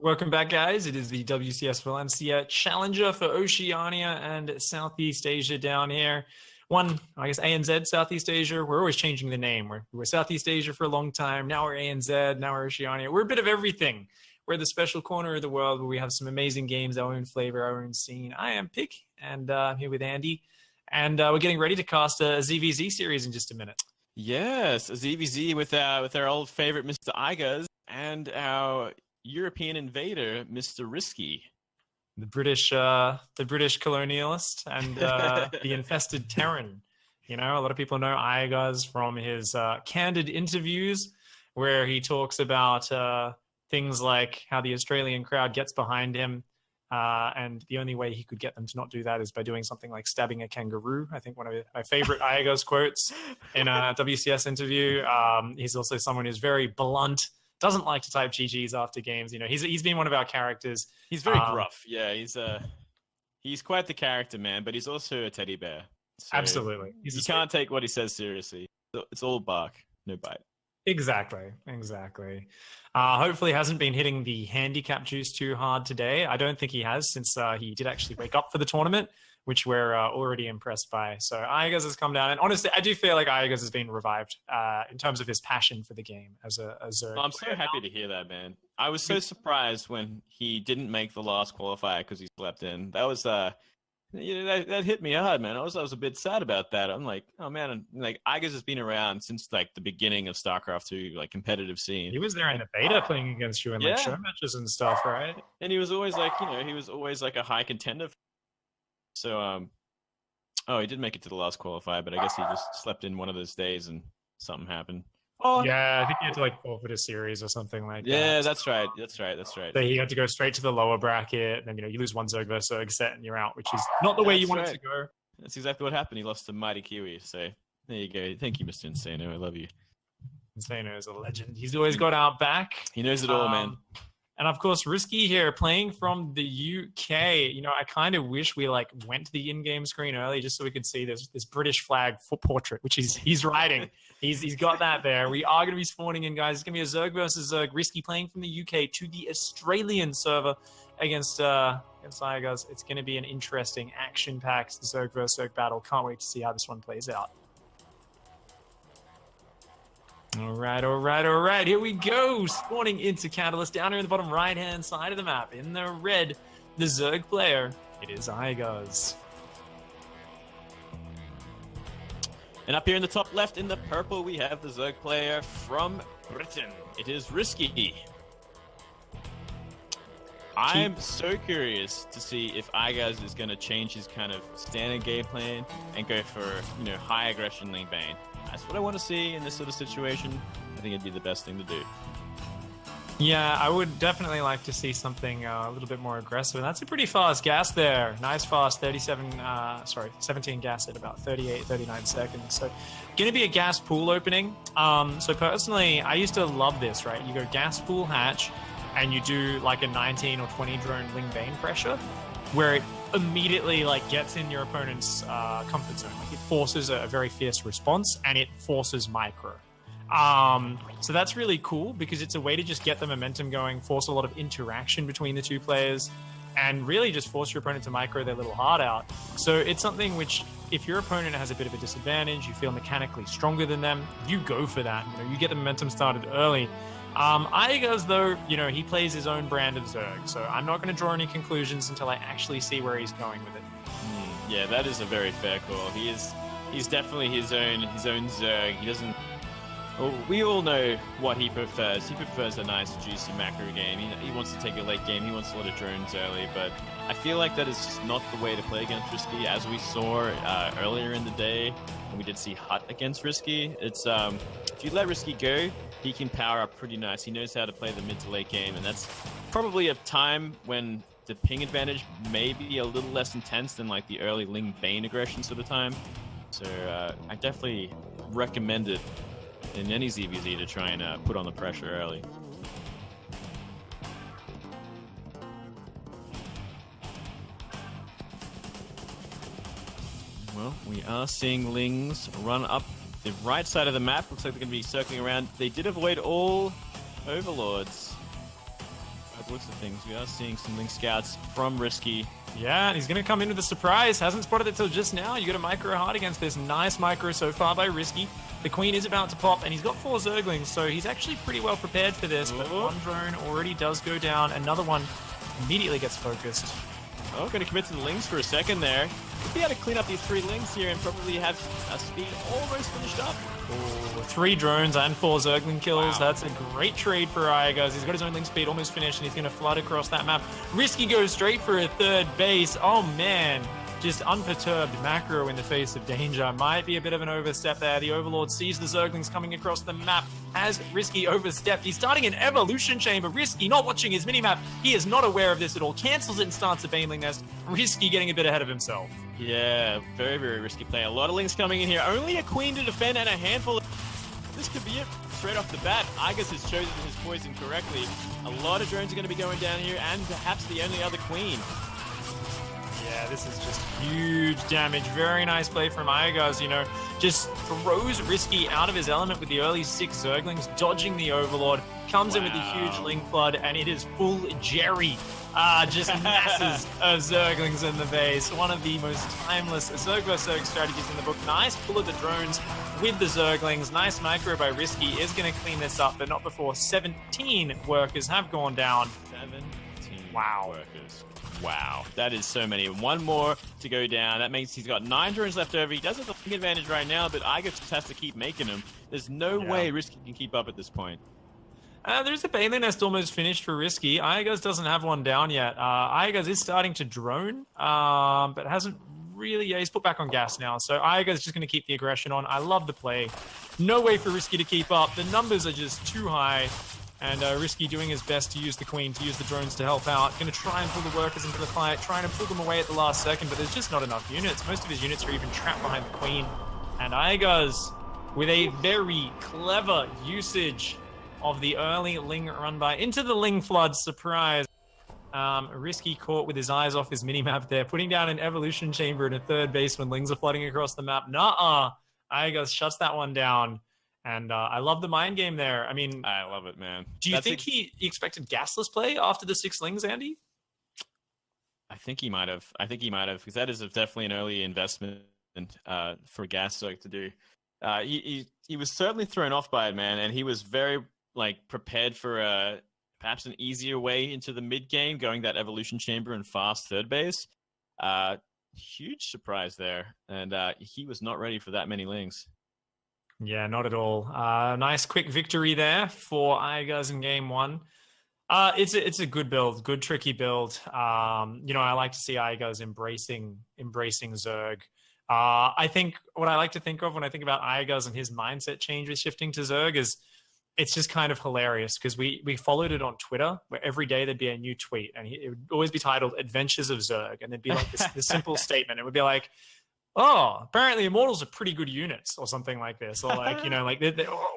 Welcome back, guys. It is the WCS Valencia Challenger for Oceania and Southeast Asia down here. I guess ANZ, Southeast Asia. We're always changing the name. We're Southeast Asia for a long time. Now we're ANZ, now we're Oceania. We're a bit of everything. We're the special corner of the world where we have some amazing games, our own flavor, our own scene. I am Pick, and I'm here with Andy. And we're getting ready to cast a ZVZ series in just a minute. Yes, a ZVZ with our old favorite Mr. Iaguz and our European invader, Mr. Risky. The British colonialist and the infested Terran. You know, a lot of people know Iaguz from his candid interviews where he talks about things like how the Australian crowd gets behind him. And the only way he could get them to not do that is by doing something like stabbing a kangaroo. I think one of my favorite Iaguz quotes in a WCS interview. He's also someone who's very blunt, doesn't like to type GGs after games. You know, he's been one of our characters. He's very gruff. Yeah, he's quite the character, man, but he's also a teddy bear. So absolutely. You can't take what he says seriously. It's all bark, no bite. Exactly. Hopefully hasn't been hitting the handicap juice too hard today. I don't think he has, since he did actually wake up for the tournament, which we're already impressed by. So Iaguz has come down, and honestly, I do feel like Iaguz has been revived in terms of his passion for the game as a I'm so happy to hear that, man. I was so surprised when he didn't make the last qualifier because he slept in. That was that hit me hard, man. I was a bit sad about that. I'm like, oh man, like Iaguz has been around since like the beginning of StarCraft 2, like competitive scene. He was there in the beta playing against you in like show matches and stuff, right? And he was always like, a high contender. So, he did make it to the last qualifier, but I guess he just slept in one of those days and something happened. Oh yeah, I think he had to like forfeit a series or something like that. Yeah, that's right. So he had to go straight to the lower bracket, and then you lose one Zerg versus Zerg set and you're out, which is not the way you want it to go. That's exactly what happened. He lost to Mighty Kiwi. So there you go. Thank you, Mr. Insano. I love you. Insano is a legend. He's always got our back. He knows it all, man. And of course, Risky here playing from the UK. You know, I kind of wish we like went to the in-game screen early just so we could see this British flag foot portrait, which he's riding. He's got that there. We are going to be spawning in, guys. It's going to be a Zerg versus Zerg. Risky playing from the UK to the Australian server against Iaguz. It's going to be an interesting, action-packed Zerg versus Zerg battle. Can't wait to see how this one plays out. All right. Here we go. Spawning into Catalyst down here in the bottom right-hand side of the map. In the red, the Zerg player. It is Iaguz. And up here in the top left, in the purple, we have the Zerg player from Britain. It is Risky. I'm so curious to see if Iaguz is going to change his kind of standard game plan and go for, high aggression lane bane. That's what I want to see in this sort of situation. I think it'd be the best thing to do. Yeah, I would definitely like to see something a little bit more aggressive. And that's a pretty fast gas there. Nice fast 17 gas at about 38, 39 seconds. So going to be a gas pool opening. So personally, I used to love this, right? You go gas pool hatch and you do like a 19 or 20 drone Ling Bane pressure where it immediately like gets in your opponent's comfort zone. Like it forces a very fierce response and it forces micro. So that's really cool because it's a way to just get the momentum going, force a lot of interaction between the two players, and really just force your opponent to micro their little heart out. So it's something which, if your opponent has a bit of a disadvantage, you feel mechanically stronger than them, you go for that. You get the momentum started early. Iaguz, though, he plays his own brand of Zerg, so I'm not going to draw any conclusions until I actually see where he's going with it. Yeah, that is a very fair call. He's definitely his own Zerg. He doesn't. Well, we all know what he prefers. He prefers a nice, juicy macro game. He wants to take a late game. He wants a lot of drones early, but I feel like that is just not the way to play against Risky, as we saw earlier in the day. And we did see Hut against Risky. It's if you let Risky go, he can power up pretty nice. He knows how to play the mid to late game, and that's probably a time when the ping advantage may be a little less intense than like the early Ling Bane aggression sort of time. So I definitely recommend it in any ZVZ to try and put on the pressure early. Well, we are seeing Lings run up the right side of the map. Looks like they're going to be circling around. They did avoid all Overlords. looks of things, we are seeing some Link Scouts from Risky. Yeah, and he's going to come in with a surprise. Hasn't spotted it till just now. You got a micro hard against this nice micro so far by Risky. The Queen is about to pop, and he's got 4 Zerglings, so he's actually pretty well prepared for this. But one drone already does go down. Another one immediately gets focused. Oh, going to commit to the Lings for a second there. Could be able to clean up these 3 Lings here and probably have a speed almost finished up. Oh, 3 drones and 4 Zergling kills. Wow. That's a great trade for Iaguz. He's got his own Link speed almost finished, and he's going to flood across that map. Risky goes straight for a 3rd base. Oh, man. Just unperturbed macro in the face of danger. Might be a bit of an overstep there. The Overlord sees the Zerglings coming across the map. Has Risky overstepped? He's starting an Evolution Chamber. Risky not watching his minimap. He is not aware of this at all. Cancels it and starts a Baneling Nest. Risky getting a bit ahead of himself. Yeah, very, very risky play. A lot of Lings coming in here. Only a Queen to defend and a handful of... This could be it. Straight off the bat, Iaguz has chosen his poison correctly. A lot of drones are going to be going down here, and perhaps the only other Queen. Yeah, this is just huge damage. Very nice play from Iaguz, you know. Just throws Risky out of his element with the early 6 Zerglings, dodging the Overlord. Comes in with the huge Link Flood, and it is full Jerry. Just masses of Zerglings in the base. One of the most timeless Zerg vs. Zerg strategies in the book. Nice pull of the drones with the Zerglings. Nice micro by Risky. Is going to clean this up, but not before 17 workers have gone down. 17 wow. workers. Wow, that is so many. One more to go down. That means he's got 9 drones left over. He does have the Link advantage right now, but Iaguz just has to keep making them. There's no way Risky can keep up at this point. There's a Baneling Nest almost finished for Risky. Iaguz doesn't have one down yet. Iaguz is starting to drone, but hasn't really... Yeah, he's put back on gas now. So Iaguz is just going to keep the aggression on. I love the play. No way for Risky to keep up. The numbers are just too high. And Risky doing his best to use the Queen, to use the drones to help out. Going to try and pull the workers into the fight, trying to pull them away at the last second, but there's just not enough units. Most of his units are even trapped behind the Queen. And Iaguz, with a very clever usage of the early Ling run by into the Ling Flood, surprise. Risky caught with his eyes off his minimap there, putting down an Evolution Chamber in a 3rd base when Lings are flooding across the map. Nuh-uh. Iaguz shuts that one down. And I love the mind game there. I mean... I love it, man. Do you think he expected gasless play after the 6 Lings, Andy? I think he might have. Because that is definitely an early investment for Gas Zerg to do. He was certainly thrown off by it, man, and he was very prepared for perhaps an easier way into the mid game, going that Evolution Chamber and fast 3rd base. Huge surprise there, and he was not ready for that many Lings. Yeah, not at all. Nice quick victory there for Iaguz in game 1. It's a good build, good tricky build. You know, I like to see Iaguz embracing Zerg. I think what I like to think of when I think about Iaguz and his mindset change with shifting to Zerg is it's just kind of hilarious because we followed it on Twitter where every day there'd be a new tweet and it would always be titled Adventures of Zerg, and there'd be like this simple statement. It would be like, oh, apparently Immortals are pretty good units or something like this. Or like, you know, like,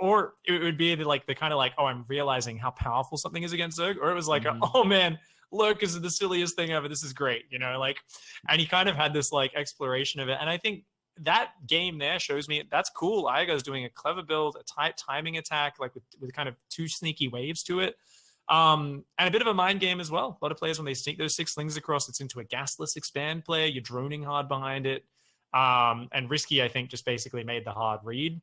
or it would be like the kind of like, oh, I'm realizing how powerful something is against Zerg. Or it was like, oh man, Lurkers are the silliest thing ever. This is great. You know, like, and he kind of had this like exploration of it. And I think that game there shows me that's cool. Iaguz doing a clever build, a tight timing attack, like with kind of 2 sneaky waves to it. And a bit of a mind game as well. A lot of players, when they sneak those 6 Lings across, it's into a gasless expand player. You're droning hard behind it. And Risky, I think, just basically made the hard read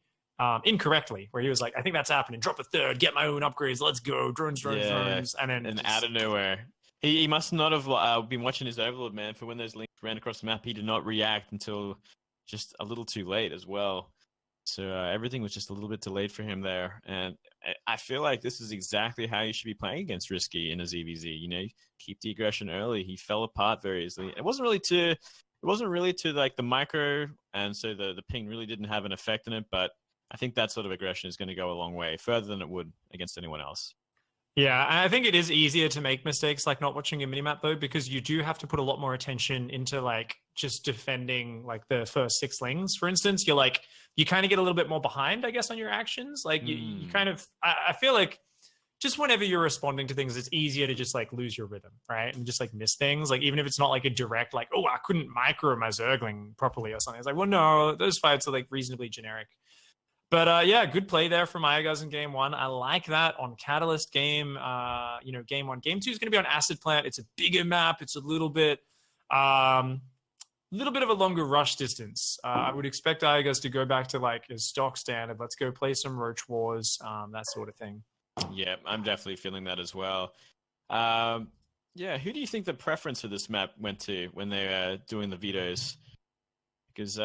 incorrectly, where he was like, I think that's happening. Drop a 3rd, get my own upgrades, let's go. Drones. And then out of nowhere. He must not have been watching his Overlord, man, for when those Lings ran across the map. He did not react until just a little too late as well. So everything was just a little bit delayed for him there. And I feel like this is exactly how you should be playing against Risky in a ZVZ. You know, keep the aggression early. He fell apart very easily. It wasn't really to like the micro, and so the ping really didn't have an effect on it, but I think that sort of aggression is going to go a long way, further than it would against anyone else. Yeah, and I think it is easier to make mistakes like not watching a minimap though, because you do have to put a lot more attention into like just defending like the first 6 Lings. For instance, you're like, you kind of get a little bit more behind, I guess, on your actions. Like you kind of, I feel like just whenever you're responding to things, it's easier to just like lose your rhythm, right? And just like miss things. Like even if it's not like a direct, like, oh, I couldn't micro my Zergling properly or something. It's like, well, no, those fights are like reasonably generic. But yeah, good play there from Iaguz in game one. I like that on Catalyst game. Game one. Game two is going to be on Acid Plant. It's a bigger map. It's a little bit of a longer rush distance. I would expect Iaguz to go back to like his stock standard. Let's go play some Roach Wars, that sort of thing. Yeah, I'm definitely feeling that as well. Yeah, who do you think the preference for this map went to when they were doing the vetoes? Because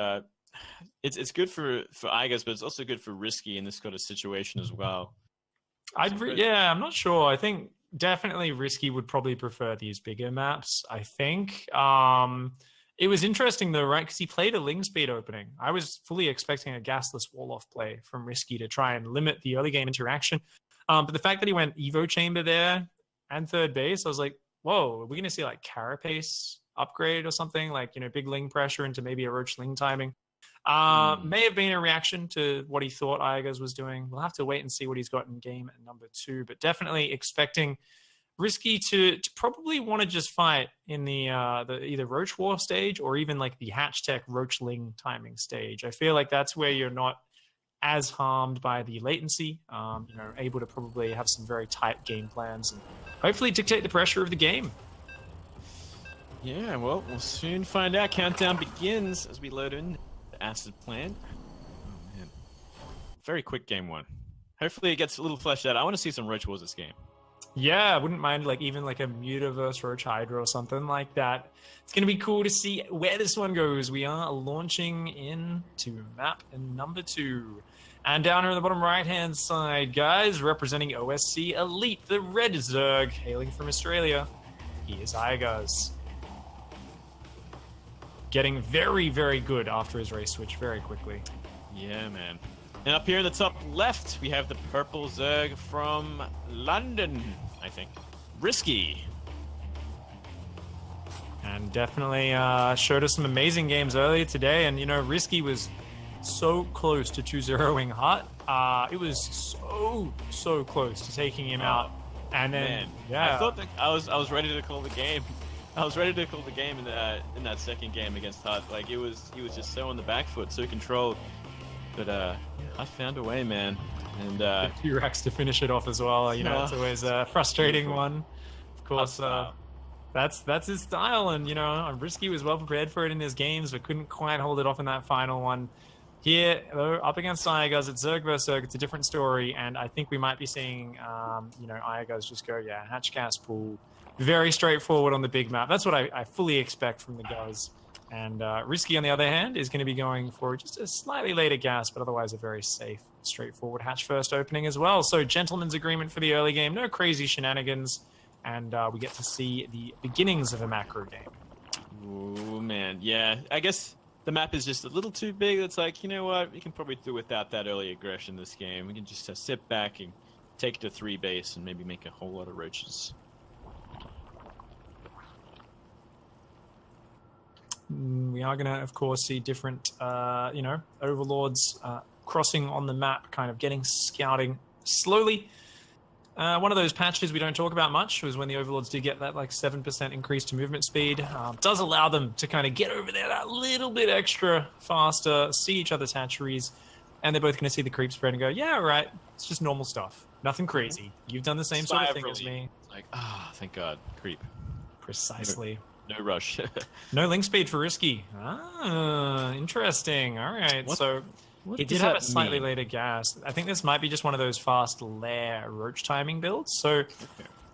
it's good for Iaguz, but it's also good for Risky in this kind of situation as well. I'm not sure. I think definitely Risky would probably prefer these bigger maps. I think. It was interesting though, right? Because he played a Ling Speed opening. I was fully expecting a gasless wall-off play from Risky to try and limit the early game interaction. But the fact that he went Evo Chamber there and third base, I was like, whoa, are we going to see like Carapace upgrade or something? Like, big Ling pressure into maybe a Roach Ling timing. May have been a reaction to what he thought Iaguz was doing. We'll have to wait and see what he's got in game number 2. But definitely expecting Risky to probably want to just fight in the either Roach War stage or even like the Hatch Tech Roach Ling timing stage. I feel like that's where you're not as harmed by the latency, able to probably have some very tight game plans and hopefully dictate the pressure of the game. Yeah, well, we'll soon find out. Countdown begins as we load in the Acid Plant. Oh, man. Very quick game one. Hopefully it gets a little fleshed out. I want to see some Roach Wars this game. Yeah, I wouldn't mind even a Mutaverse Roach Hydra or something like that. It's going to be cool to see where this one goes. We are launching into map number 2. And down here on the bottom right-hand side, guys, representing OSC Elite, the Red Zerg, hailing from Australia. He is Iaguz. Getting very, very good after his race switch very quickly. Yeah, man. And up here in the top left, we have the purple Zerg from London, I think. Risky. And definitely showed us some amazing games earlier today. And, Risky was so close to 2-0ing Hut. It was so close to taking him out. And then, man, yeah. I thought that I was ready to call the game. I was ready to call the game in that second game against Hut. Like, he was just so on the back foot, so controlled. But I found a way, man. And 2 racks to finish it off as well. It's always a frustrating one. Of course, that's his style. And, Risky was well prepared for it in his games, but couldn't quite hold it off in that final one. Here, though, up against Iaguz, it's Zerg vs. Zerg. It's a different story. And I think we might be seeing, Iaguz just go, hatch cast pool. Very straightforward on the big map. That's what I fully expect from the guys. And Risky, on the other hand, is going to be going for just a slightly later gas, but otherwise a very safe, straightforward hatch first opening as well. So gentleman's agreement for the early game. No crazy shenanigans. And we get to see the beginnings of a macro game. Oh, man. Yeah, I guess the map is just a little too big. It's like, you know what? We can probably do without that early aggression this game. We can just sit back and take it to 3 base and maybe make a whole lot of roaches. We are going to, of course, see different, overlords crossing on the map, kind of scouting slowly. One of those patches we don't talk about much was when the overlords did get that 7% increase to movement speed. Does allow them to kind of get over there that little bit extra faster, see each other's hatcheries, and they're both going to see the creep spread and go, yeah, right, it's just normal stuff. Nothing crazy. You've done the same sort of thing as me. Like, thank God, creep. Precisely. No rush. No link speed for Risky. Interesting. All right. It did have a slightly later gas. I think this might be just one of those fast lair roach timing builds. So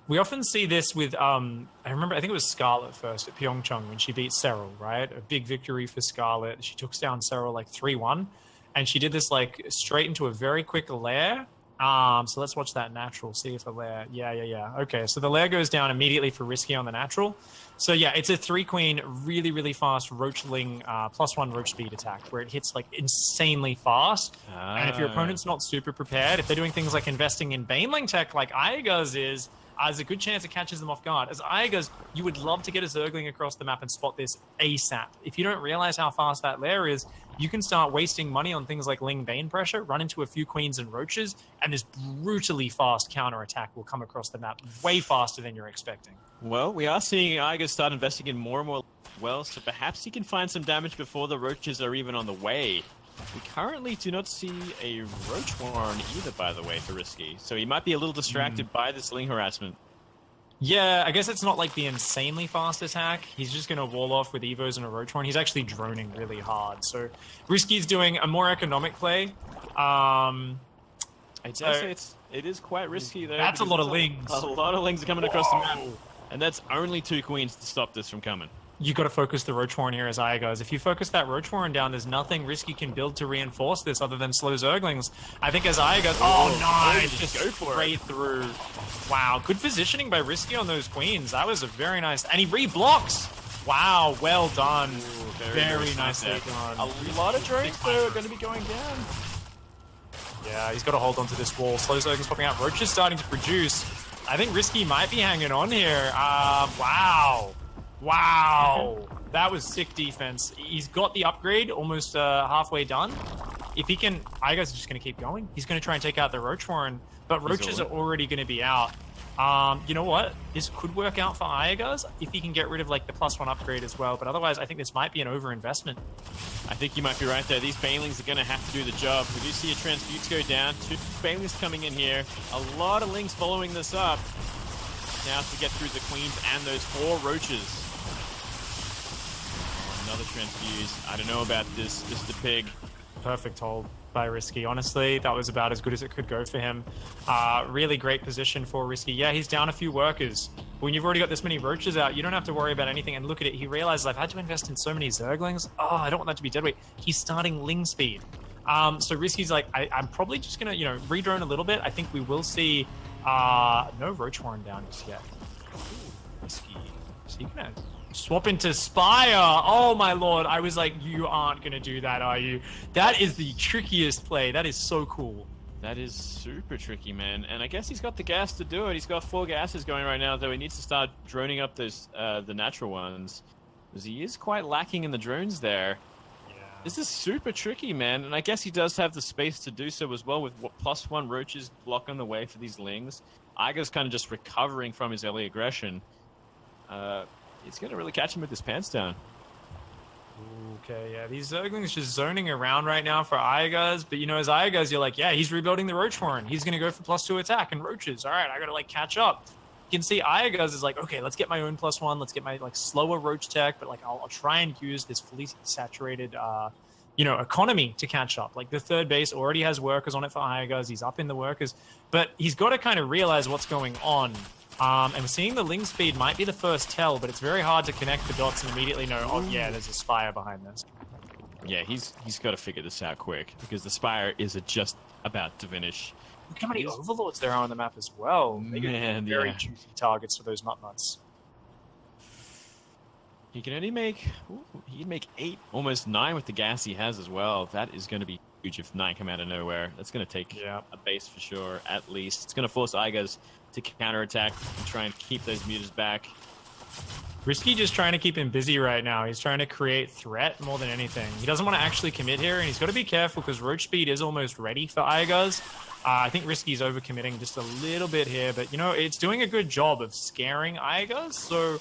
we often see this with, I think it was Scarlet first at Pyeongchang when she beat Serral, right? A big victory for Scarlet. She took down Serral 3-1. And she did this straight into a very quick lair. So let's watch that natural, see if the lair, yeah. Okay, so the lair goes down immediately for Risky on the natural. So yeah, it's a 3-queen, really, really fast Roachling +1 Roach speed attack where it hits insanely fast. And if your opponent's not super prepared, if they're doing things like investing in Baneling tech like Iaguz is, there's a good chance it catches them off guard. As Iaguz, you would love to get a Zergling across the map and spot this ASAP. If you don't realize how fast that lair is, you can start wasting money on things like Ling Bane pressure, run into a few queens and roaches, and this brutally fast counter attack will come across the map way faster than you're expecting. Well, we are seeing Iaguz start investing in more and more so perhaps he can find some damage before the roaches are even on the way. We currently do not see a Roach Warren either, by the way, for Risky. So he might be a little distracted by this Ling harassment. Yeah, I guess it's not like the insanely fast attack. He's just going to wall off with Evos and a Roach Horn. He's actually droning really hard. So Risky's doing a more economic play. I dare say it is quite risky, though. That's a lot of Lings. A lot of Lings are coming across the map. And that's only 2 queens to stop this from coming. You got to focus the Roach Warren here as Iaguz. If you focus that Roach Warren down, there's nothing Risky can build to reinforce this other than slow Zerglings. I think as Iaguz... Oh, nice! Just go for straight it. through. Wow, good positioning by Risky on those queens. That was a very nice... And he re-blocks! Wow, well done. Ooh, very nicely done. A lot of drones, though, are going to be going down. Yeah, he's got to hold onto this wall. Slow Zerglings popping out. Roach is starting to produce. I think Risky might be hanging on here. Wow. Wow, that was sick defense. He's got the upgrade almost halfway done. If he can, Iaguz is just going to keep going. He's going to try and take out the Roach Warren, but Roaches are already going to be out. You know what? This could work out for Iaguz if he can get rid of like the +1 upgrade as well, but otherwise I think this might be an overinvestment. I think you might be right there. These Banelings are going to have to do the job. We do see a Transmutes go down. 2 Banelings coming in here. A lot of Lings following this up. Now to get through the Queens and those 4 Roaches. Another Transfuse. I don't know about this, Mr. Pig. Perfect hold by Risky. Honestly, that was about as good as it could go for him. Really great position for Risky. Yeah, he's down a few workers. When you've already got this many Roaches out, you don't have to worry about anything. And look at it, he realizes I've had to invest in so many Zerglings. Oh, I don't want that to be dead weight. He's starting Ling speed. So Risky's like, I'm probably just gonna, redrone a little bit. I think we will see no Roach Warren down just yet. Ooh, Risky. So you gonna swap into Spire. Oh my lord. I was like, you aren't going to do that, are you? That is the trickiest play. That is so cool. That is super tricky, man. And I guess he's got the gas to do it. He's got 4 gases going right now, though he needs to start droning up those the natural ones. Because he is quite lacking in the drones there. Yeah. This is super tricky, man. And I guess he does have the space to do so as well with +1 Roaches blocking the way for these Lings. Iaguz kind of just recovering from his early aggression. It's going to really catch him with his pants down. Okay, yeah, these Zerglings just zoning around right now for Iaguz, but as Iaguz, you're like, yeah, he's rebuilding the Roach Warren. He's going to go for +2 attack and Roaches. All right, I got to catch up. You can see Iaguz is like, okay, let's get my own +1. Let's get my slower Roach tech, but I'll try and use this fully saturated, economy to catch up. Like the 3rd base already has workers on it for Iaguz. He's up in the workers, but he's got to kind of realize what's going on. And seeing the Ling speed might be the first tell, but it's very hard to connect the dots and immediately know, oh yeah, there's a Spire behind this. Yeah, he's got to figure this out quick, because the Spire is just about to finish. Look how many Overlords there are on the map as well. They get very juicy targets for those nut-nuts. He can only make... he can make 8, almost 9 with the gas he has as well. That is going to be huge if 9 come out of nowhere. That's going to take a base for sure, at least. It's going to force Iaguz to counterattack and try and keep those mutas back. Risky just trying to keep him busy right now. He's trying to create threat more than anything. He doesn't want to actually commit here, and he's got to be careful because Roach speed is almost ready for Iaguz. I think Risky's overcommitting just a little bit here, but it's doing a good job of scaring Iaguz, so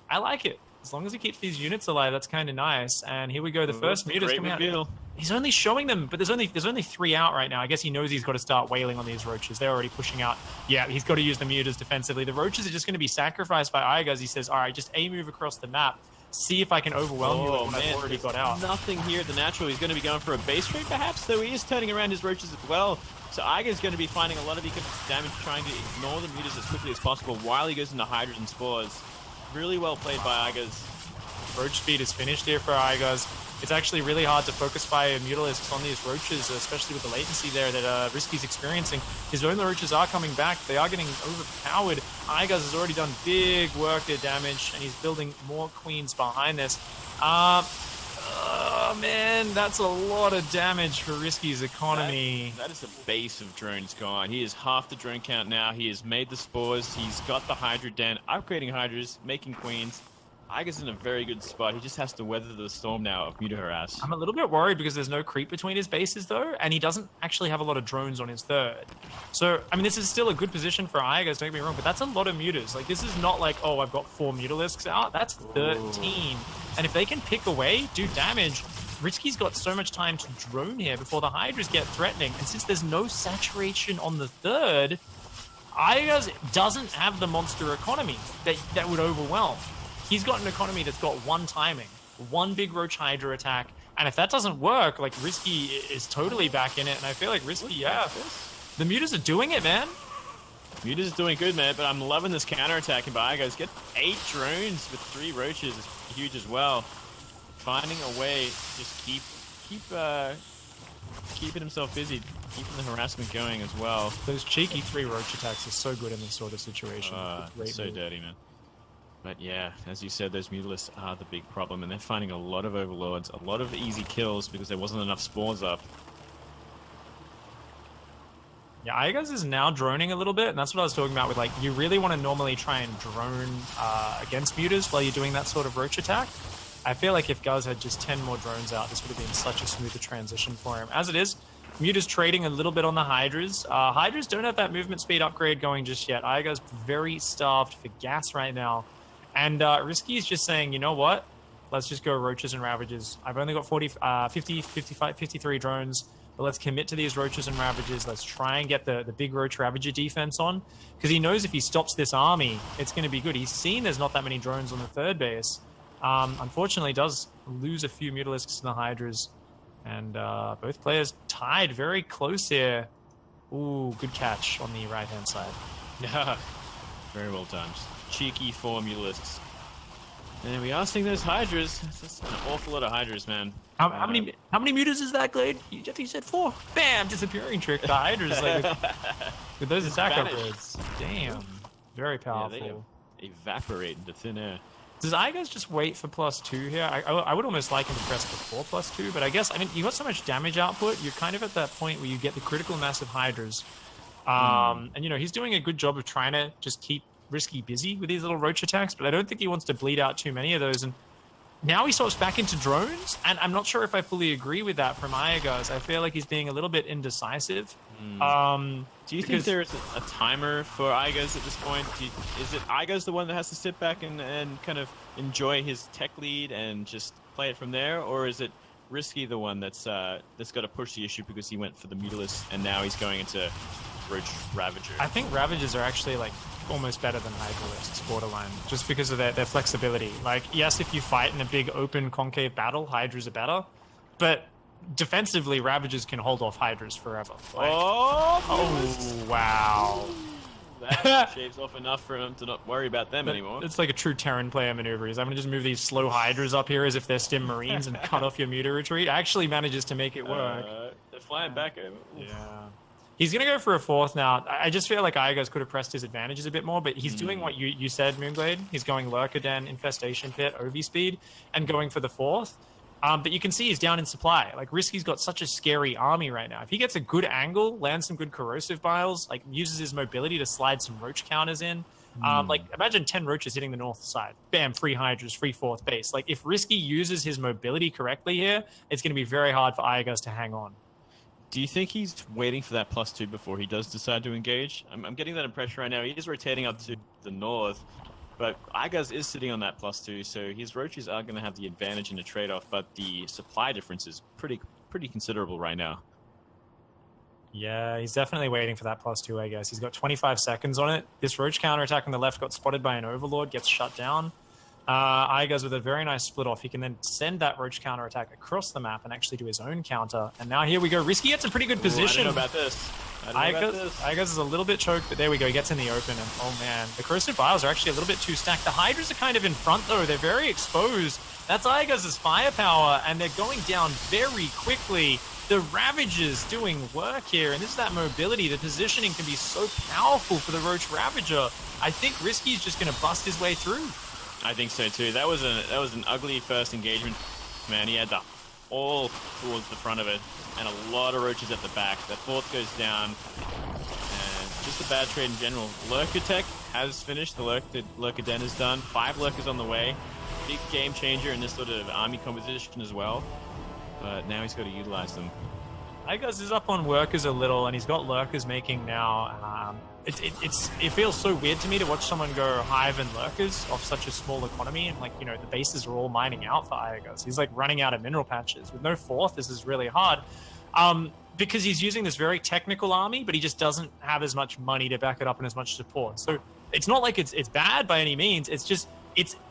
I like it. As long as he keeps these units alive, that's kind of nice. And here we go. The first mutas coming out. He's only showing them, but there's only 3 out right now. I guess he knows he's got to start wailing on these Roaches. They're already pushing out. Yeah, he's got to use the mutas defensively. The Roaches are just going to be sacrificed by Iaguz. He says, all right, just move across the map. See if I can overwhelm you with what I've already got out. Nothing here at the natural. He's going to be going for a base trade, perhaps, though he is turning around his Roaches as well. So Iaguz is going to be finding a lot of damage, trying to ignore the mutas as quickly as possible while he goes into Hydras and Spores. Really well played by Iaguz. Roach speed is finished here for Iaguz. It's actually really hard to focus fire Mutalisks on these Roaches, especially with the latency there that Risky's experiencing. His own Roaches are coming back. They are getting overpowered. Iaguz has already done big worker damage, and he's building more queens behind this. Oh, man, that's a lot of damage for Risky's economy. That is a base of drones gone. He is half the drone count now. He has made the Spores. He's got the Hydra Den, upgrading Hydras, making queens. Iaguz is in a very good spot. He just has to weather the storm now of Muta Harass. I'm a little bit worried because there's no creep between his bases, though, and he doesn't actually have a lot of drones on his 3rd. So, I mean, this is still a good position for Iaguz, don't get me wrong, but that's a lot of mutas. Like, this is not like, oh, I've got 4 Mutalisks out. That's 13. And if they can pick away, do damage, Risky's got so much time to drone here before the Hydras get threatening. And since there's no saturation on the third, Iaguz doesn't have the monster economy that would overwhelm. He's got an economy that's got one timing, one big Roach Hydra attack. And if that doesn't work, like, Risky is totally back in it. And I feel like Risky, yeah, the Mutas are doing it, man. Mutas is doing good, man, but I'm loving this counterattacking by Iaguz. Get 8 drones with 3 roaches is huge as well. Finding a way to just keeping himself busy, keeping the harassment going as well. Those cheeky 3 roach attacks are so good in this sort of situation. So move. dirty, man. But yeah, as you said, those Mutalisks are the big problem, and they're finding a lot of Overlords, a lot of easy kills because there wasn't enough spawns up. Yeah, Iaguz is now droning a little bit, and that's what I was talking about with, like, you really want to normally try and drone against Mutas while you're doing that sort of roach attack. I feel like if Guz had just 10 more drones out, this would have been such a smoother transition for him. As it is, Muta's trading a little bit on the Hydras. Hydras don't have that movement speed upgrade going just yet. Iaguz very starved for gas right now. And Risky is just saying, you know what? Let's just go Roaches and Ravages. I've only got 53 drones. But let's commit to these Roaches and Ravages. Let's try and get the big Roach Ravager defense on. Because he knows if he stops this army, it's going to be good. He's seen there's not that many drones on the third base. Unfortunately, does lose a few Mutalisks to the Hydras. And both players tied very close here. Ooh, good catch on the right-hand side. Yeah, very well timed. Cheeky 4 Mutalisks. And we are seeing those Hydras. That's an awful lot of Hydras, man. How many Mutas is that, Glade? You said 4. Bam! Disappearing trick. The Hydras, like, with those attack upgrades. Damn. Very powerful. Yeah, they evaporate into thin air. Does Iaguz just wait for +2 here? I would almost like him to press before +2, but I guess, I mean, you got so much damage output, you're kind of at that point where you get the critical mass of Hydras. And, you know, he's doing a good job of trying to just keep Risky busy with these little roach attacks, but I don't think he wants to bleed out too many of those. And now he swaps back into drones, and I'm not sure if I fully agree with that from Iaguz. I feel like he's being a little bit indecisive. Do you think there is a timer for Iaguz at this point? Is it Iaguz the one that has to sit back and kind of enjoy his tech lead and just play it from there, or is it Risky the one that's got to push the issue because he went for the Mutalisk and now he's going into Roach Ravager? I think Ravagers are actually like almost better than Hydralisks, borderline, just because of their flexibility. Like, yes, if you fight in a big open concave battle, Hydras are better, but defensively, Ravagers can hold off Hydras forever. Like, oh, wow. That shaves off enough for him to not worry about them anymore. It's like a true Terran player maneuver. I'm going to just move these slow Hydras up here as if they're Stim Marines and cut off your Muta retreat. Actually manages to make it work. They're flying back over. Yeah. He's going to go for a 4th now. I just feel like Iaguz could have pressed his advantages a bit more, but he's doing what you said, Moonglade. He's going Lurker Den, Infestation Pit, OV Speed, and going for the 4th. But you can see he's down in supply. Like, Risky's got such a scary army right now. If he gets a good angle, lands some good corrosive biles, like uses his mobility to slide some roach counters in. Like, imagine 10 roaches hitting the north side. Bam, free Hydras, free 4th base. Like, if Risky uses his mobility correctly here, it's going to be very hard for Iaguz to hang on. Do you think he's waiting for that +2 before he does decide to engage? I'm getting that impression right now. He is rotating up to the north, but Iaguz is sitting on that +2, so his roaches are going to have the advantage in the trade-off, but the supply difference is pretty considerable right now. Yeah, he's definitely waiting for that +2, I guess. He's got 25 seconds on it. This roach counterattack on the left got spotted by an Overlord, gets shut down. Iaguz with a very nice split off. He can then send that roach counterattack across the map and actually do his own counter. And now here we go. Risky gets a pretty good position. I don't know about this. Iaguz is a little bit choked, but there we go. He gets in the open, and oh man, the corrosive biles are actually a little bit too stacked. The Hydras are kind of in front though. They're very exposed. That's Iaguz's firepower, and they're going down very quickly. The Ravagers doing work here, and this is that mobility. The positioning can be so powerful for the Roach Ravager. I think Risky's just going to bust his way through. I think so too. That was an ugly first engagement. Man, he had the all towards the front of it, and a lot of roaches at the back. The 4th goes down, and just a bad trade in general. Lurker Tech has finished. The Lurker Den is done. 5 Lurkers on the way. Big game changer in this sort of army composition as well. But now he's got to utilize them. Iaguz is up on workers a little, and he's got lurkers making now. It feels so weird to me to watch someone go hive and lurkers off such a small economy, and like, you know, the bases are all mining out for Iaguz. He's like running out of mineral patches. With no fourth, this is really hard. Because he's using this very technical army, but he just doesn't have as much money to back it up and as much support. So it's not like it's bad by any means. It's just,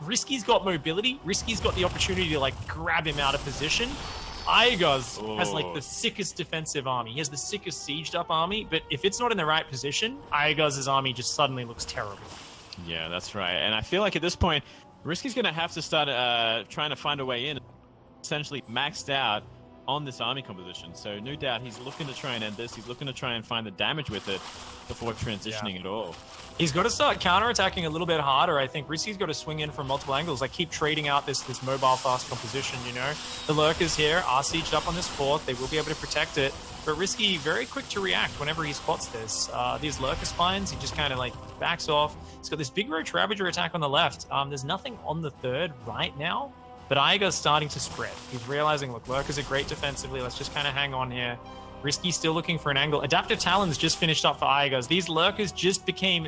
Risky's got mobility. Risky's got the opportunity to like grab him out of position. Iaguz has like the sickest defensive army. He has the sickest sieged up army, but if it's not in the right position, Iaguz's army just suddenly looks terrible. Yeah, that's right. And I feel like at this point, Risky's going to have to start trying to find a way in, essentially maxed out on this army composition. So no doubt he's looking to try and end this. He's looking to try and find the damage with it before transitioning at all. He's got to start counterattacking a little bit harder. I think Risky's got to swing in from multiple angles. Like, keep trading out this mobile fast composition, you know? The lurkers here are sieged up on this fort. They will be able to protect it. But Risky, very quick to react whenever he spots this. These lurker spines, he just kind of like backs off. He's got this big roach ravager attack on the left. There's nothing on the third right now, but Iaguz's starting to spread. He's realizing, look, lurkers are great defensively. Let's just kind of hang on here. Risky still looking for an angle. Adaptive Talons just finished up for Iaguz. These lurkers just became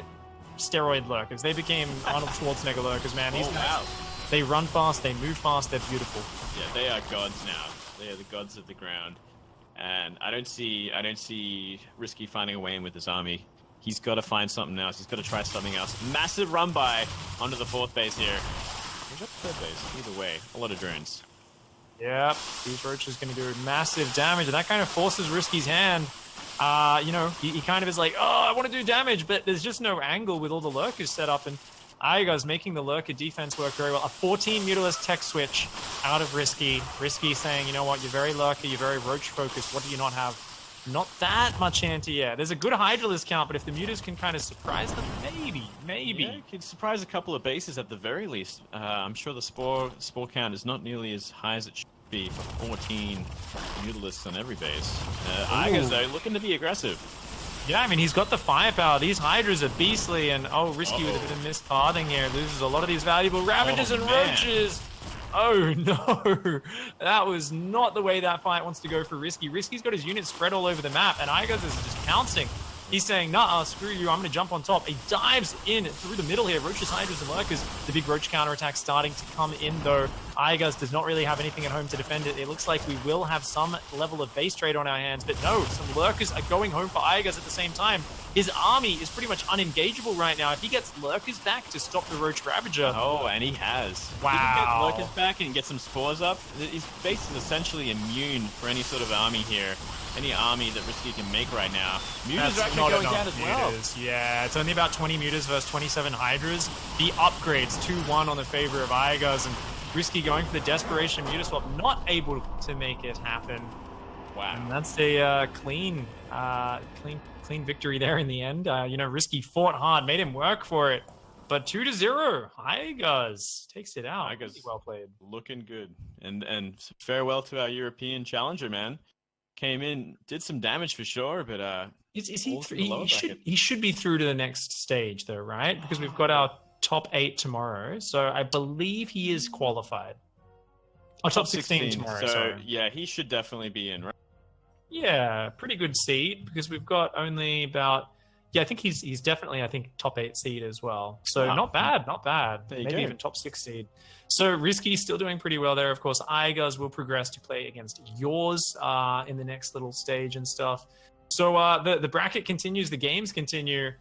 steroid lurkers. They became Arnold Schwarzenegger lurkers, man. These guys, they run fast, they move fast, they're beautiful. Yeah, they are gods now. They are the gods of the ground. And I don't see Risky finding a way in with this army. He's got to find something else. He's got to try something else. Massive run by onto the fourth base here. He's up third base. Either way, a lot of drones. Yep, these roaches going to do massive damage, and that kind of forces Risky's hand. You know, he kind of is like, oh, I want to do damage, but there's just no angle with all the lurkers set up, and Iaguz making the lurker defense work very well. A 14 Mutalisk tech switch out of Risky. Risky saying, you know what, you're very lurker, you're very roach focused. What do you not have? Not that much anti-air. There's a good Hydralisk count, but if the Mutas can kind of surprise them, maybe. Yeah, it could surprise a couple of bases at the very least. I'm sure the spore count is not nearly as high as it should be for 14 Mutalisks on every base. Iaguz, though, looking to be aggressive. Yeah, I mean, he's got the firepower. These Hydras are beastly, and Risky with a bit of missed pathing here. Loses a lot of these valuable Ravagers and Roaches. Oh no, that was not the way that fight wants to go for Risky. Risky's got his units spread all over the map, and Iaguz is just pouncing. He's saying, nah, screw you, I'm going to jump on top. He dives in through the middle here. Roaches, Hydras, and Lurkers. The big Roach counterattack starting to come in, though. Iaguz does not really have anything at home to defend it. It looks like we will have some level of base trade on our hands, but no, some Lurkers are going home for Iaguz at the same time. His army is pretty much unengageable right now. If he gets Lurkers back to stop the Roach Ravager... Oh, and he has. Wow. He can get Lurkers back and get some spores up. His base is essentially immune for any sort of army here. Any army that Risky can make right now. Mutas are actually going down as well. Yeah, it's only about 20 Mutas versus 27 Hydras. The upgrades 2-1 on the favor of Iaguz, and Risky going for the Desperation Muta swap, not able to make it happen. Wow. And that's a clean victory there in the end. You know, Risky fought hard, made him work for it. But 2-0, Iaguz takes it out. Iaguz really well played. Looking good. And farewell to our European challenger, man. Came in, did some damage for sure, but is he he should be through to the next stage though, right? Because we've got our top 8 tomorrow, so I believe he is qualified. Oh, top 16 tomorrow. So yeah, he should definitely be in, right? Yeah, pretty good seed because we've got only about I think he's definitely top 8 seed as well. So not bad. Maybe even top 6 seed. So Risky's still doing pretty well there. Of course, Iaguz will progress to play against yours in the next little stage and stuff. So the bracket continues, the games continue,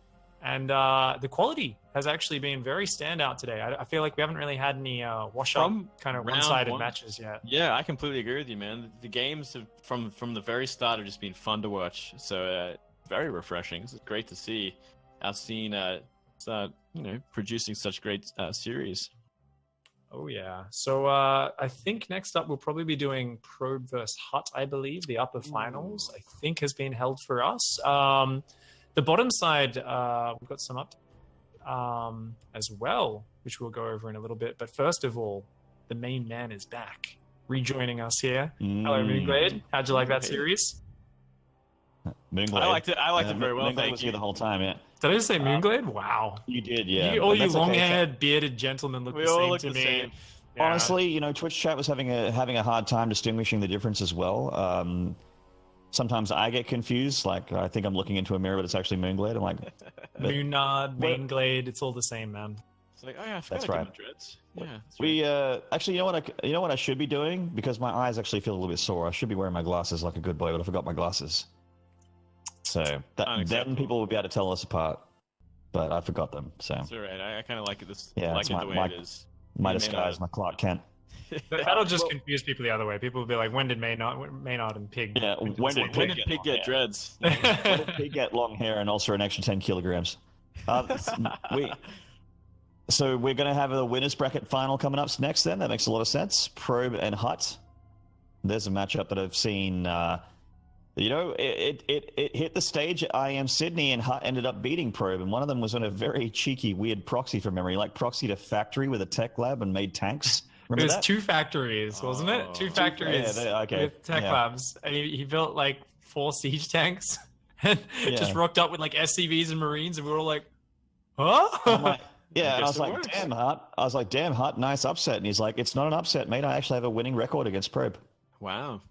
and the quality has actually been very standout today. I feel like we haven't really had any wash-up kind of one-sided matches yet. Yeah, I completely agree with you, man. The games have, from the very start have just been fun to watch. So very refreshing. This is great to see our scene start, producing such great series. Oh, yeah. So I think next up we'll probably be doing Probe vs. Hut, I believe. The upper finals, I think, has been held for us. The bottom side, we've got some up as well, which we'll go over in a little bit. But first of all, the main man is back, rejoining us here. Hello, Moonglade. How'd you like that series? Moonglade. I liked it very well. Moonglade Thank was you here the whole time, yeah. Did I just say Moonglade? Wow. You did, yeah. All you long-haired, bearded gentlemen look the same to me. Yeah. Honestly, Twitch chat was having a hard time distinguishing the difference as well. sometimes I get confused. Like, I think I'm looking into a mirror, but it's actually Moonglade. I'm like, Moonard, Mainglade, it's all the same, man. It's like, oh yeah, I forgot That's I right. did my dreads. Yeah, that's we actually, you know what I should be doing, because my eyes actually feel a little bit sore. I should be wearing my glasses like a good boy, but I forgot my glasses. So then people will be able to tell us apart. But I forgot them. So That's all right. I kind of like it. Yeah, like it's it the way it is. my You may disguise, not- my Clark Kent. That'll just confuse people the other way. People will be like, when did Maynard and Pig? Yeah, when did When Pig did Pig get dreads? When did Pig get long hair and also an extra 10 kilograms? So we're going to have a winners bracket final coming up next. Then that makes a lot of sense. Probe and Hut. There's a matchup that I've seen. It hit the stage at IM Sydney, and Hut ended up beating Probe, and one of them was on a very cheeky, weird proxy from memory, like proxied a factory with a tech lab and made tanks. It Remember was that? 2 factories, wasn't it? Oh. 2 factories okay. with tech Yeah. labs. And he built like 4 siege tanks and just Yeah. rocked up with like SCVs and Marines, and we were all like, huh? I'm like, yeah, and I guess was it like, works. damn, Hut. I was like, damn, Hut, nice upset. And he's like, it's not an upset, mate. I actually have a winning record against Probe. Wow.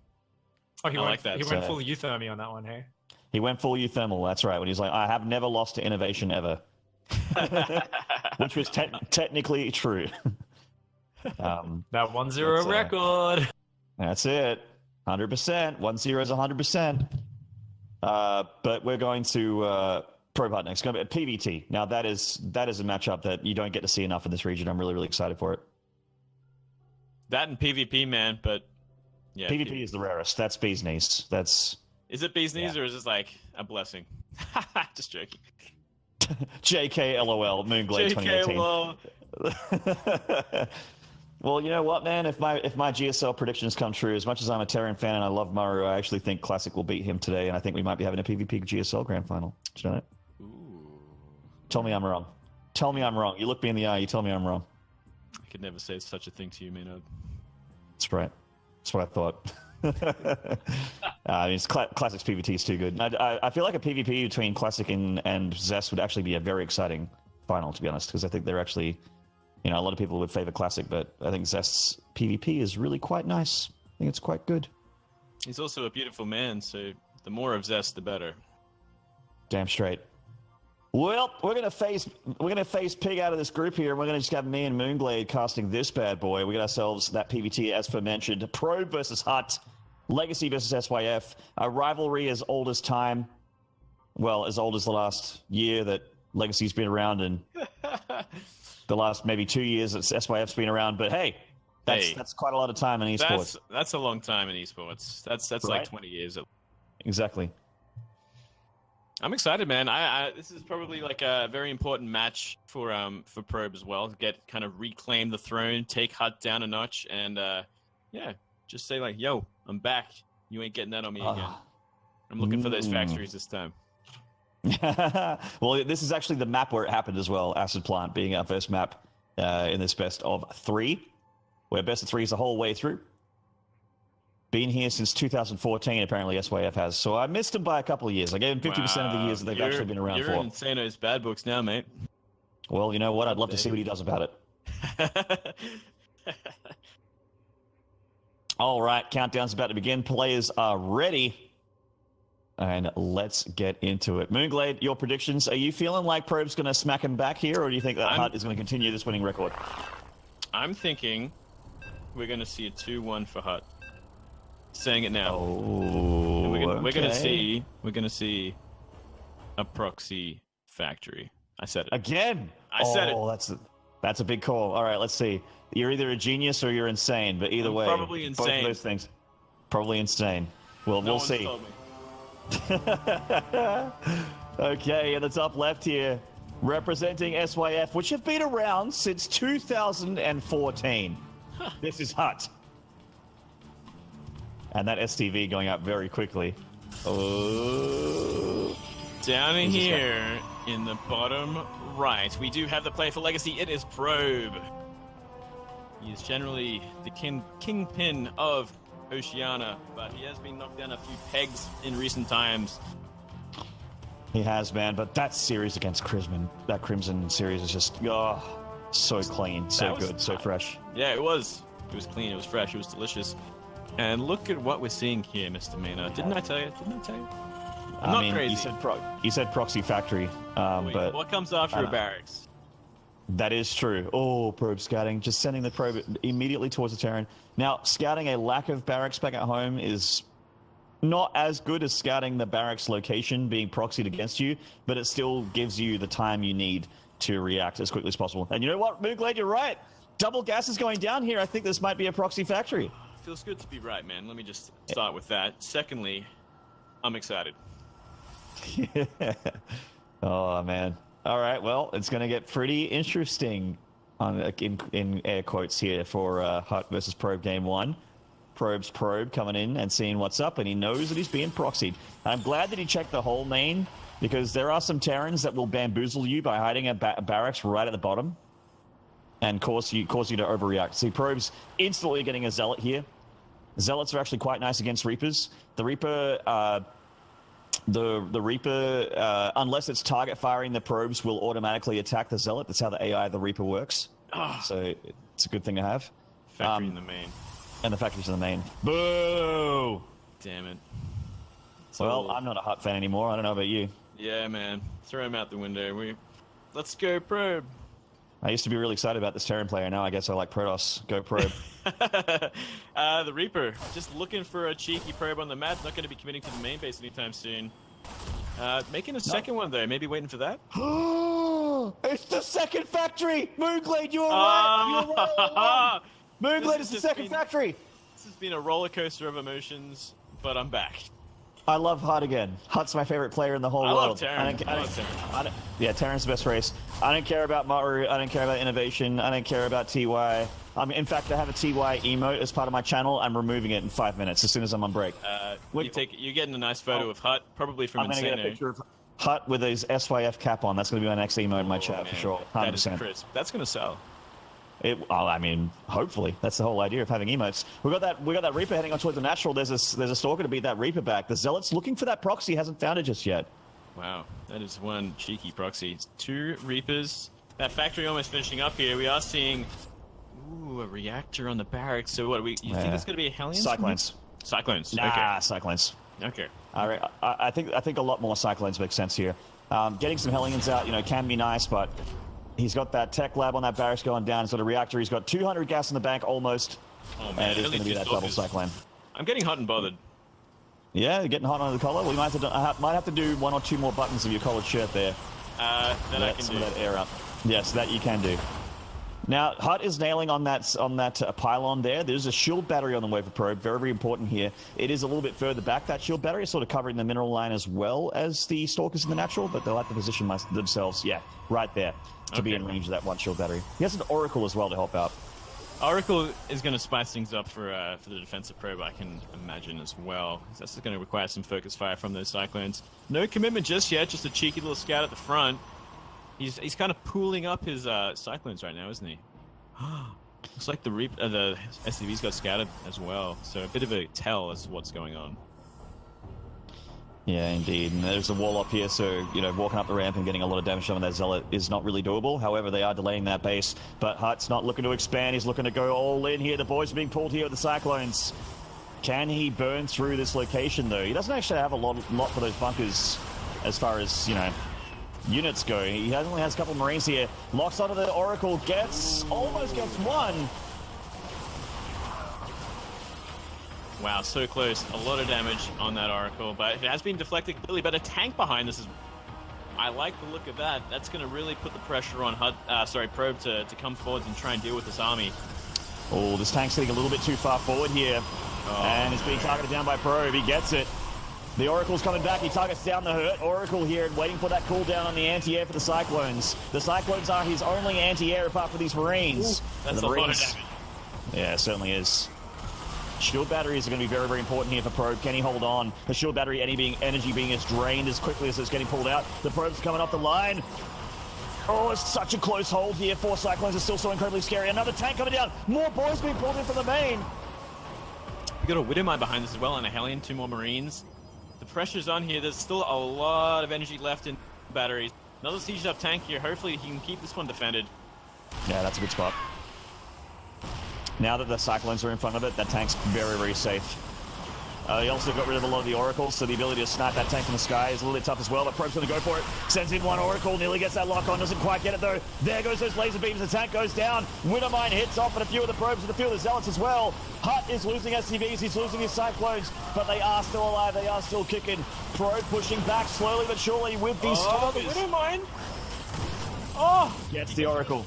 Oh, he I went, like that, He went so- full euthermy on that one, hey? He went full euthermal, that's right. When he's like, I have never lost to innovation ever. Which was technically true. That 1-0 That's, record. That's it. 100%. 1-0 is 100%. But we're going to Probe Hut next. It's going to be a PVT. Now, that is a matchup that you don't get to see enough in this region. I'm really, really excited for it. That and PvP, man. But yeah, PvP is the rarest. That's bee's knees. That's Is it bee's knees or is this like a blessing? Just joking. JK LOL Moonglade JK, 2018. well, Well, you know what, man? If my GSL predictions come true, as much as I'm a Terran fan and I love Maru, I actually think Classic will beat him today, and I think we might be having a PvP GSL Grand Final. Do you know that? ooh, Tell me I'm wrong. Tell me I'm wrong. You look me in the eye. You tell me I'm wrong. I could never say such a thing to you, Maynard. That's right. That's what I thought. I mean, Classic's PvT is too good. I feel like a PvP between Classic and Zest would actually be a very exciting final, to be honest, because I think they're actually, a lot of people would favor Classic, but I think Zest's PvP is really quite nice. I think it's quite good. He's also a beautiful man, so the more of Zest, the better. Damn straight. Well, we're gonna face Pig out of this group here, and we're gonna just have me and Moonglade casting this bad boy. We got ourselves that PvT as aforementioned. Probe versus Hut, Legacy versus SYF, a rivalry as old as time. Well, as old as the last year that Legacy's been around, and the last maybe 2 years that SYF's been around. But hey, that's quite a lot of time in esports. That's a long time in esports. That's Right? like 20 years. Exactly. I'm excited, man. I this is probably like a very important match for Probe as well. Kind of reclaim the throne, take Hut down a notch, and just say like, "Yo, I'm back. You ain't getting that on me again." I'm looking for those factories this time. Well, this is actually the map where it happened as well. Acid Plant being our first map in this best of 3, where best of 3 is the whole way through. Been here since 2014, apparently SYF has. So I missed him by a couple of years. I gave him 50% of the years that they've actually been around you're for. in Sano's bad books now, mate. Well, you know what? I'd love to see what he does about it. All right, countdown's about to begin. Players are ready. And let's get into it. Moonglade, your predictions. Are you feeling like Probe's going to smack him back here, or do you think that Hut is going to continue this winning record? I'm thinking we're going to see a 2-1 for Hut. Saying it now. Oh, And we're gonna okay. see a proxy factory. I said it. Again. I said it. That's a big call. All right, let's see. You're either a genius or you're insane, but either I'm way, probably both insane. of those things, probably insane. Well, No we'll one's see. told me. Okay, in the top left here, representing SYF, which have been around since 2014. This is Hut. And that STV going up very quickly. Oh. Down in here, in the bottom right, we do have the play for Legacy. It is Probe. He is generally the kingpin of Oceania, but he has been knocked down a few pegs in recent times. He has, man, but that series against Crimson, that Crimson series is just, so clean, so good, so fresh. Yeah, it was. It was clean, it was fresh, it was delicious. And look at what we're seeing here, Mr. Mina. Didn't I tell you? I'm I not mean, crazy. you said proxy factory, but what comes after a barracks? that is true. Oh, probe scouting, just sending the probe immediately towards the Terran. Now, scouting a lack of barracks back at home is not as good as scouting the barracks location being proxied against you, but it still gives you the time you need to react as quickly as possible. And you know what, Moonglade, you're right. Double gas is going down here. I think this might be a proxy factory. Feels good to be right, man. Let me just start with that. Secondly, I'm excited. Yeah. Oh, man. All right, well, it's going to get pretty interesting in air quotes here for Hut versus Probe Game 1. Probe's probe coming in and seeing what's up, and he knows that he's being proxied. And I'm glad that he checked the whole main, because there are some Terrans that will bamboozle you by hiding a barracks right at the bottom and cause you to overreact. See, Probe's instantly getting a Zealot here. Zealots are actually quite nice against Reapers. The Reaper, unless it's target firing, the probes will automatically attack the Zealot. That's how the AI of the Reaper works. So it's a good thing to have. Factory in the main. And the factories in the main. Boo! Damn it. Well, I'm not a Hut fan anymore. I don't know about you. Yeah, man. Throw him out the window. Let's go probe. I used to be really excited about this Terran player. Now I guess I like Protoss. Go probe. The Reaper, just looking for a cheeky probe on the map. Not going to be committing to the main base anytime soon. Making a second one, though. Maybe waiting for that. It's the second factory! Moonglade, you were right! You were right! Moonglade is the second factory! This has been a roller coaster of emotions, but I'm back. I love Hut again. Hut's my favorite player in the whole world. I love Terran. Yeah, Terran's the best race. I don't care about Maru. I don't care about innovation. I don't care about TY. In fact, I have a TY emote as part of my channel. I'm removing it in 5 minutes as soon as I'm on break. You're getting a nice photo of Hut, probably from I'm going to get a picture of Hut with his SYF cap on. That's going to be my next emote in my chat for sure. 100%. That is crisp. That's going to sell. Hopefully. That's the whole idea of having emotes. We got that Reaper heading on towards the natural. There's a Stalker to beat that Reaper back. The Zealot's looking for that proxy, hasn't found it just yet. Wow, that is one cheeky proxy. It's 2 Reapers. That factory almost finishing up here. We are seeing a reactor on the barracks. So what, you think it's going to be a Hellions? Cyclones. Cyclones. Nah, okay. Cyclones. Okay. All right. I think a lot more Cyclones makes sense here. Getting some Hellions out, can be nice, but he's got that tech lab on that barracks going down. He's got a reactor. He's got 200 gas in the bank almost. Oh, man. And it's going to be that double Cyclone. I'm getting hot and bothered. Yeah, you're getting hot under the collar. Well, you might have to do 1 or 2 more buttons of your collared shirt there. That I can some do. of that air up. Yes, that you can do. Now, Hut is nailing on that pylon there. There's a shield battery on the way for probe. Very, very important here. It is a little bit further back. That shield battery is sort of covering the mineral line as well as the Stalkers in the natural, but they'll have to position themselves, right there to be in range of that one shield battery. He has an Oracle as well to help out. Oracle is going to spice things up for the defensive probe, I can imagine, as well. That's going to require some focus fire from those Cyclones. No commitment just yet, just a cheeky little scout at the front. He's kind of pooling up his Cyclones right now, isn't he? Looks like the SCV's got scattered as well, so a bit of a tell as to what's going on. Yeah, indeed. And there's the wall up here, so, walking up the ramp and getting a lot of damage on that Zealot is not really doable. However, they are delaying that base. But Hut's not looking to expand. He's looking to go all in here. The boys are being pulled here with the Cyclones. Can he burn through this location, though? He doesn't actually have a lot for those bunkers as far as, units go. He only has a couple of Marines here. Locks onto the Oracle. Almost gets one. Wow, so close. A lot of damage on that Oracle, but it has been deflected clearly. But a tank behind this I like the look of that. That's going to really put the pressure on Probe to come forward and try and deal with this army. Oh, this tank's getting a little bit too far forward here. And it's being targeted down by Probe. He gets it. The Oracle's coming back. He targets down the hurt Oracle here, waiting for that cooldown on the anti-air for the Cyclones. The Cyclones are his only anti-air apart from these Marines. Ooh, that's a lot of damage. Yeah, it certainly is. Shield batteries are going to be very, very important here for Probe. Can he hold on? The shield battery energy being as drained as quickly as it's getting pulled out. The Probe's coming off the line. Oh, it's such a close hold here. 4 Cyclones are still so incredibly scary. Another tank coming down. More boys being pulled in from the main. We got a Widowmine behind this as well, and a Hellion, 2 more Marines. The pressure's on here. There's still a lot of energy left in batteries. Another sieged up tank here. Hopefully he can keep this one defended. Yeah, that's a good spot. Now that the Cyclones are in front of it, that tank's very, very safe. He also got rid of a lot of the Oracles, so the ability to snipe that tank from the sky is a little bit tough as well. But Probe's going to go for it. Sends in one Oracle, nearly gets that lock on, doesn't quite get it though. There goes those laser beams, the tank goes down. Widowmine hits off at a few of the Probes and a few of the Zealots as well. Hut is losing SCVs, he's losing his Cyclones, but they are still alive, they are still kicking. Probe pushing back slowly but surely with these the Widowmine! Oh! Gets the Oracle.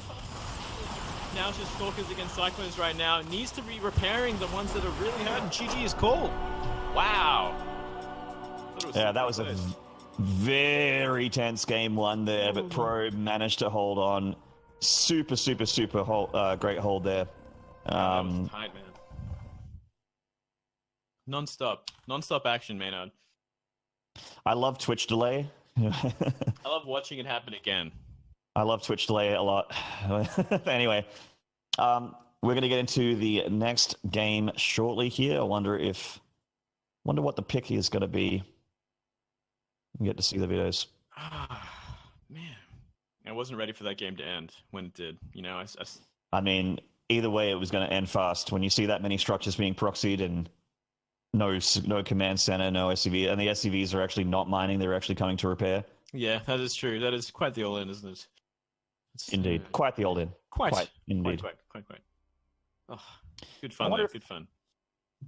Now it's just Stalkers against Cyclones right now. Needs to be repairing the ones that are really hurt, and GG is called. Wow. Yeah, that was a very tense game one there, but Probe managed to hold on. Super great hold there. That was tight, man. Non-stop action, Maynard. I love Twitch delay. I love watching it happen again. I love Twitch delay a lot. Anyway, we're going to get into the next game shortly here. I wonder what the pick is going to be. We get to see the videos. Man, I wasn't ready for that game to end when it did. You know, I mean, either way, it was going to end fast. When you see that many structures being proxied and no command center, no SCV, and the SCVs are actually not mining; they're actually coming to repair. Yeah, that is true. That is quite the all-in, isn't it? Indeed, quite the all-in. Quite. Indeed. Quite. Oh, good fun, though. Good fun.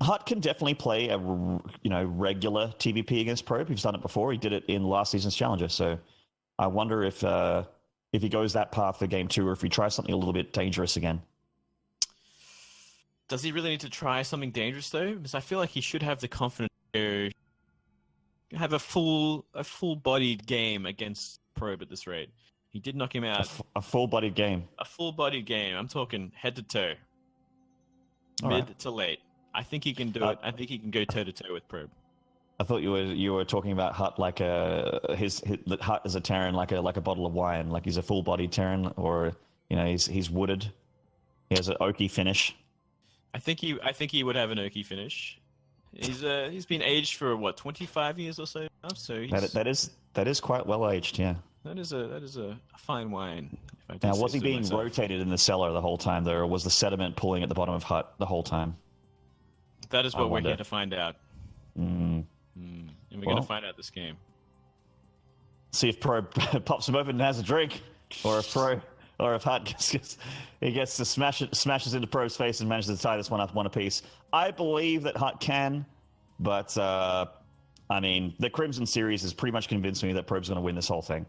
Hut can definitely play a regular TVP against Probe. He's done it before. He did it in last season's Challenger. So I wonder if he goes that path for Game 2 or if he tries something a little bit dangerous again. Does he really need to try something dangerous though? Because I feel like he should have the confidence to have a full-bodied game against Probe at this rate. He did knock him out. A full-bodied game. A full-bodied game. I'm talking head to toe, mid to late. I think he can do it. I think he can go toe to toe with Probe. I thought you were talking about Hut like his Hut is a Terran like a bottle of wine, like he's a full bodied Terran, or he's wooded. He has an oaky finish. I think he would have an oaky finish. He's been aged for what 25 years or so now, so that is quite well aged, yeah. That is a fine wine. Now, was he being rotated in the cellar the whole time, though, or was the sediment pulling at the bottom of Hut the whole time? That is what we're here to find out. And we're going to find out this game. See if Pro pops him open and has a drink, or if Hut gets to smashes into Pro's face and manages to tie this one up one apiece. I believe that Hut can, but I mean, the Crimson series has pretty much convinced me that Probe's going to win this whole thing.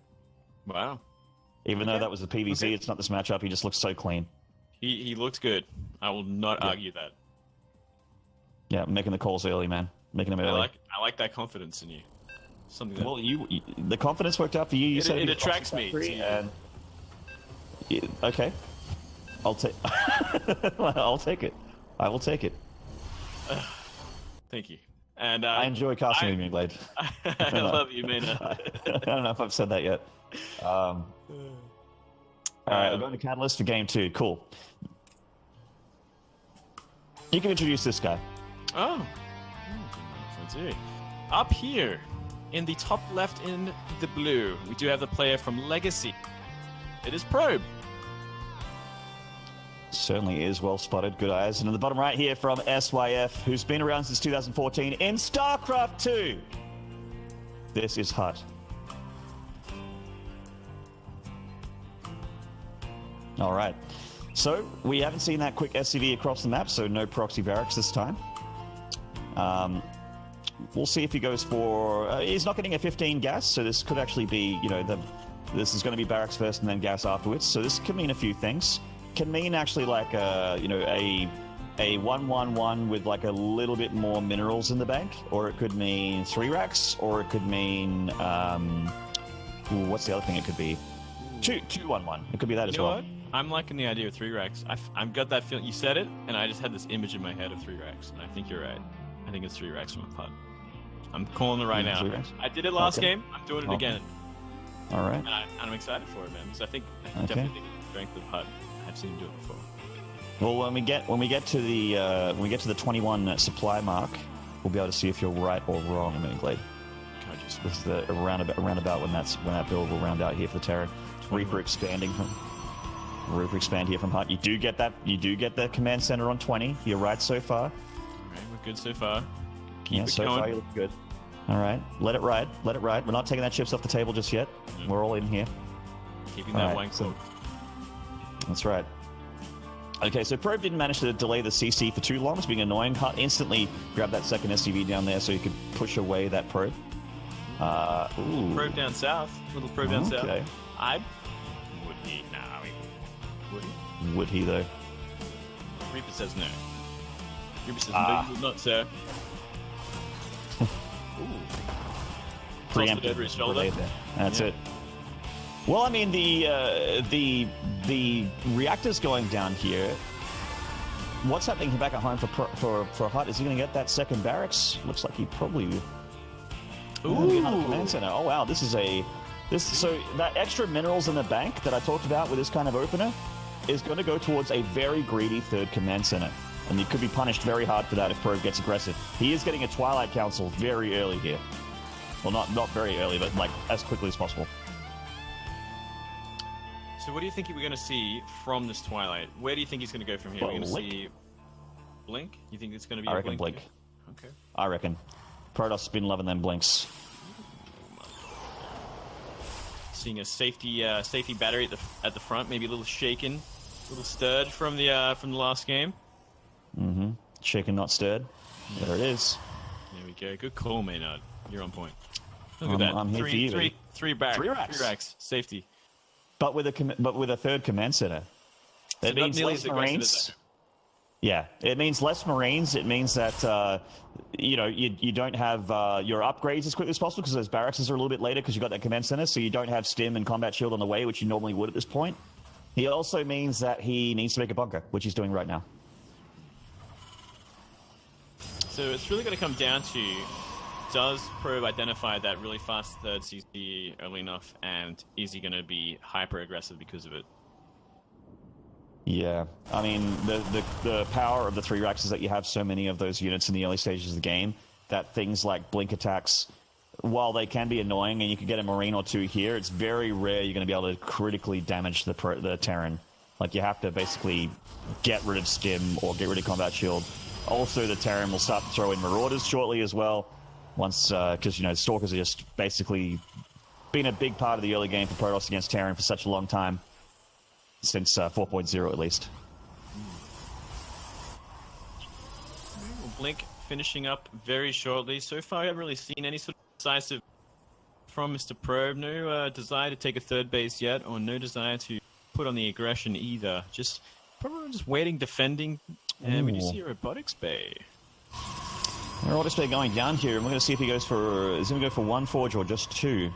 Wow. Even though that was the PVZ, it's not this matchup. He just looks so clean. He looks good. I will not argue that. Yeah, making the calls early, man. Making them early. I like that confidence in you. Something that... Well, the confidence worked out for you. It attracts me. Okay. I'll take it. I will take it. Thank you. And I enjoy casting with you, Glade. I love you, Maynard. I don't know if I've said that yet. All right, we're going to Catalyst for Game 2. Cool. You can introduce this guy. Oh. Up here, in the top left in the blue, we do have the player from Legacy. It is Probe. Certainly is well spotted. Good eyes. And in the bottom right here from SYF, who's been around since 2014 in StarCraft 2. This is Hut. All right. So we haven't seen that quick SCV across the map, so no proxy barracks this time. We'll see if he goes for... he's not getting a 15 gas, so this could actually be, this is going to be barracks first and then gas afterwards. So this could mean a few things. Can mean actually like a 1-1-1 with like a little bit more minerals in the bank, or it could mean 3 racks, or it could mean what's the other thing it could be? 2-1-1. It could be that as well. What? I'm liking the idea of 3 racks. I've got that feeling. You said it, and I just had this image in my head of 3 racks, and I think you're right. I think it's 3 racks from a putt. I'm calling it right now. I did it last game. I'm doing it again. All right. And I'm excited for it, man. Because I definitely think it's the strength of Hut. I've seen him do it before. Well, when we get to the 21 supply mark, we'll be able to see if you're right or wrong. Glade. This is the roundabout when that build will round out here for the Terran. Reaper expanding from. Roper expand here from Hut. You do get that. You do get the command center on 20. You're right so far. All right, we're good so far. Keep Yeah, it so going. far you look good. All right, let it ride. Let it ride. We're not taking that chips off the table just yet. We're all in here. Keeping All that right, wank so- low. That's right. Okay, so Probe didn't manage to delay the CC for too long. It's being annoying. Hut instantly grabbed that second SUV down there so he could push away that Probe. Ooh. Probe down south. Little probe down south. Okay. Would he? Nah, would he? Would he, though? Reaper says no. Reaper says Ah. no, you will not, sir. Ooh. Toss the dead reach shoulder. Grenade there. That's Yeah. it. Well, I mean, the reactor's going down here. What's happening back at home for Hut? Is he going to get that second barracks? Looks like he probably. Ooh, another command center. Oh wow, so that extra minerals in the bank that I talked about with this kind of opener is going to go towards a very greedy third command center, and he could be punished very hard for that if Probe gets aggressive. He is getting a Twilight Council very early here. Well, not very early, but like as quickly as possible. So what do you think we're going to see from this Twilight? Where do you think he's going to go from here? We're going to Blink. see Blink? You think it's going to be I a reckon Blink. Okay. I reckon. Protoss has been loving them blinks. Seeing a safety battery at the front, maybe a little shaken, a little stirred from the last game. Mm-hmm. Shaken, not stirred. There it is. There we go. Good call, Maynard. You're on point. Look I'm- at that. I'm here for you, buddy. Three racks. Three racks. 3 racks. Safety. But with a third command center. So It not means nearly less as aggressive as Marines. that. Yeah, it means less Marines. It means that you don't have your upgrades as quickly as possible because those barracks are a little bit later because you got that command center, so you don't have stim and combat shield on the way, which you normally would at this point. He also means that he needs to make a bunker, which he's doing right now. So it's really going to come down to, does Probe identify that really fast third CC early enough, and is he going to be hyper aggressive because of it? Yeah, I mean, the power of the 3 racks is that you have so many of those units in the early stages of the game that things like blink attacks, while they can be annoying and you can get a Marine or 2 here, it's very rare you're going to be able to critically damage the Terran. Like, you have to basically get rid of stim or get rid of combat shield. Also, the Terran will start to throw in Marauders shortly as well, once because Stalkers are just basically been a big part of the early game for Protoss against Terran for such a long time. Since 4.0 at least. Well, Blink finishing up very shortly. So far, I haven't really seen any sort of decisive from Mr. Probe. No desire to take a third base yet, or no desire to put on the aggression either. Probably just waiting, defending, and we do Ooh. see a robotics bay. Robotics bay going down here, and we're going to see if he goes for. Is he going to go for 1 forge or just 2?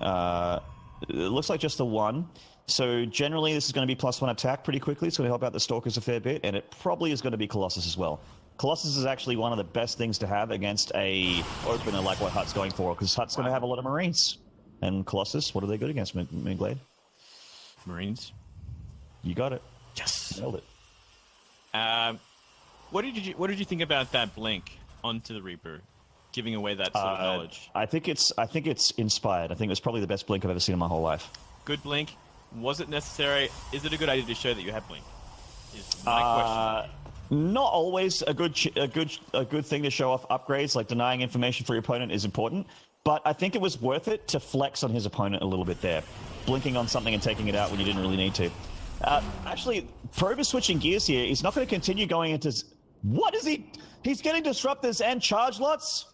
It looks like just the 1. So generally, this is going to be +1 attack pretty quickly. It's going to help out the Stalkers a fair bit, and it probably is going to be Colossus as well. Colossus is actually one of the best things to have against a opener like what Hut's going for, because Hut's going to have a lot of Marines. And Colossus, what are they good against, Moonglade? Marines. You got it. Yes. Nailed it. What did you think about that Blink onto the Reaper, giving away that sort of knowledge? I think it's inspired. I think it was probably the best Blink I've ever seen in my whole life. Good Blink. Was it necessary? Is it a good idea to show that you have Blink? Is my question. Not always a good thing to show off upgrades. Like denying information for your opponent is important, but I think it was worth it to flex on his opponent a little bit there, blinking on something and taking it out when you didn't really need to. Actually, Probe is switching gears here. He's not going to continue going into. What is he? He's getting disruptors and charge lots.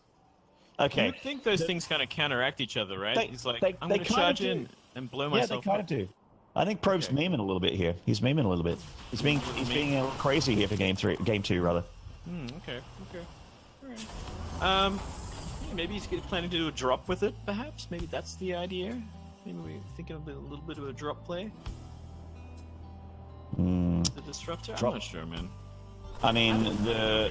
Okay. You would think those things kind of counteract each other, right? He's like, I'm they going to kinda charge do. in and blow Yeah, myself they kind up. of do. I think Probe's memeing a little bit here. He's memeing a little bit. He's being a little crazy here for game 2 rather. Okay. Alright. Yeah, maybe he's planning to do a drop with it, perhaps? Maybe that's the idea? Maybe we're thinking of a little bit of a drop play? The disruptor? Drop. I'm not sure, man. I mean,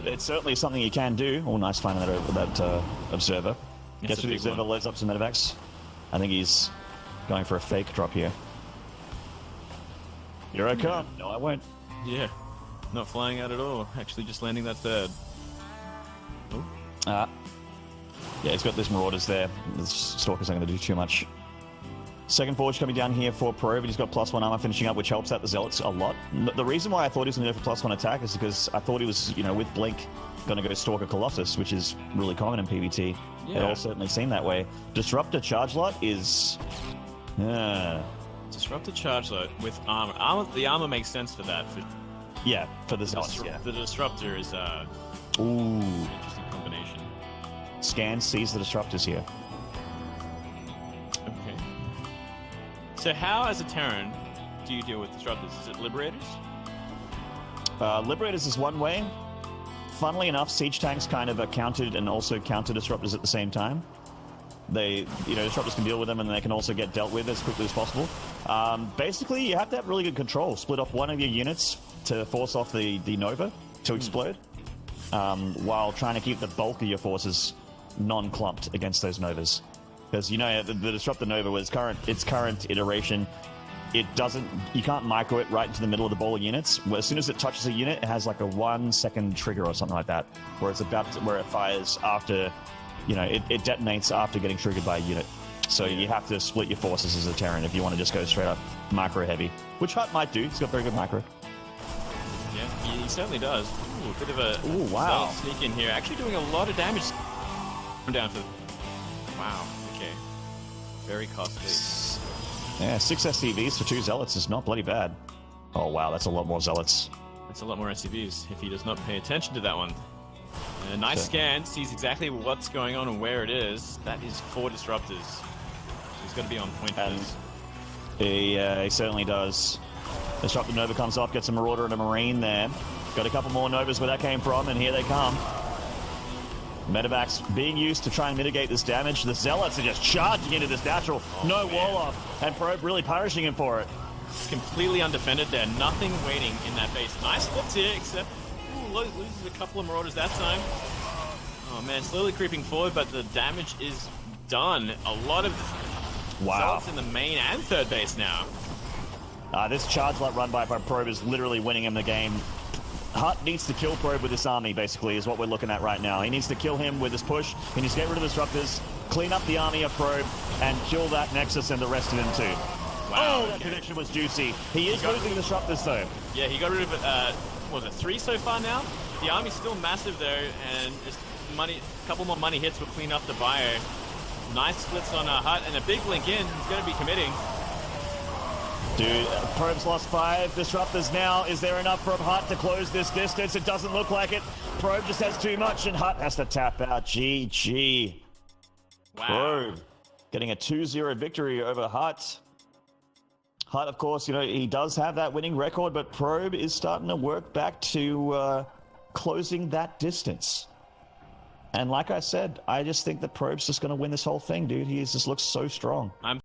it's certainly something you can do. Oh, nice finding that observer. That's Gets a with the big observer, one. loads up some medevacs. I think he's going for a fake drop here. Here I come. No, I won't. Yeah. Not flying out at all. Actually just landing that third. Oh. Yeah, he's got these Marauders there. The Stalkers aren't going to do too much. Second Forge coming down here for Probe, and he's got +1 armor finishing up, which helps out the Zealots a lot. The reason why I thought he was going to go for +1 attack is because I thought he was, you know, with Blink, going to go Stalker Colossus, which is really common in PvT. Yeah. It all certainly seemed that way. Disruptor Charge Lot is... Disruptor charge load with armor. The armor makes sense for that. Yeah, for the Zealots, yeah. The disruptor is Ooh. an interesting combination. Scan sees the Disruptors here. Okay. So how, as a Terran, do you deal with disruptors? Is it Liberators? Liberators is one way. Funnily enough, Siege Tanks kind of are countered and also counter Disruptors at the same time. They, you know, Disruptors can deal with them and they can also get dealt with as quickly as possible. Basically, you have to have really good control. Split off one of your units to force off the Nova to explode, while trying to keep the bulk of your forces non-clumped against those Novas. Because, you know, the Disruptor Nova with its current iteration, it doesn't, you can't micro it right into the middle of the ball of units. Where as soon as it touches a unit, it has like a 1 second trigger or something like that, where it's about to, where it fires after, you know, it detonates after getting triggered by a unit. So you have to split your forces as a Terran if you want to just go straight up micro heavy, which Hut might do. He's got very good micro. Yeah, he certainly does. Ooh, a bit of a Ooh, wow. sneak in here. Actually doing a lot of damage. I'm down for... Wow, okay. Very costly. Yeah, 6 SCVs for 2 Zealots is not bloody bad. Oh wow, that's a lot more Zealots. That's a lot more SCVs if he does not pay attention to that one. A nice scan, sees exactly what's going on and where it is. That is 4 disruptors. So he's got to be on point for this. He certainly does. Disruptor Nova comes off, gets a Marauder and a Marine there. Got a couple more Novas where that came from, and here they come. Medevacs being used to try and mitigate this damage. The Zealots are just charging into this natural. No wall off, and Probe really punishing him for it. Completely undefended there. Nothing waiting in that base. Nice flips here, except loses a couple of Marauders that time. Oh man, slowly creeping forward, but the damage is done. A lot of Zealots in the main and third base now. This charge lot run by Probe is literally winning him the game. Hut needs to kill Probe with this army, basically, is what we're looking at right now. He needs to kill him with this push. He needs to get rid of the Disruptors, clean up the army of Probe, and kill that Nexus and the rest of them too. Wow, that prediction was juicy. He is losing the Disruptors though. Yeah, he got rid of, what was it, 3 so far now? The army's still massive though, and just money, a couple more money hits will clean up the bio. Nice splits on Hut, and a big blink in. He's going to be committing. Dude, Probe's lost 5 Disruptors now. Is there enough from Hut to close this distance? It doesn't look like it. Probe just has too much, and Hut has to tap out. GG. Wow. Probe getting a 2-0 victory over Hut. Hut, of course, you know, he does have that winning record, but Probe is starting to work back to closing that distance. And like I said, I just think that Probe's just going to win this whole thing, dude. He just looks so strong.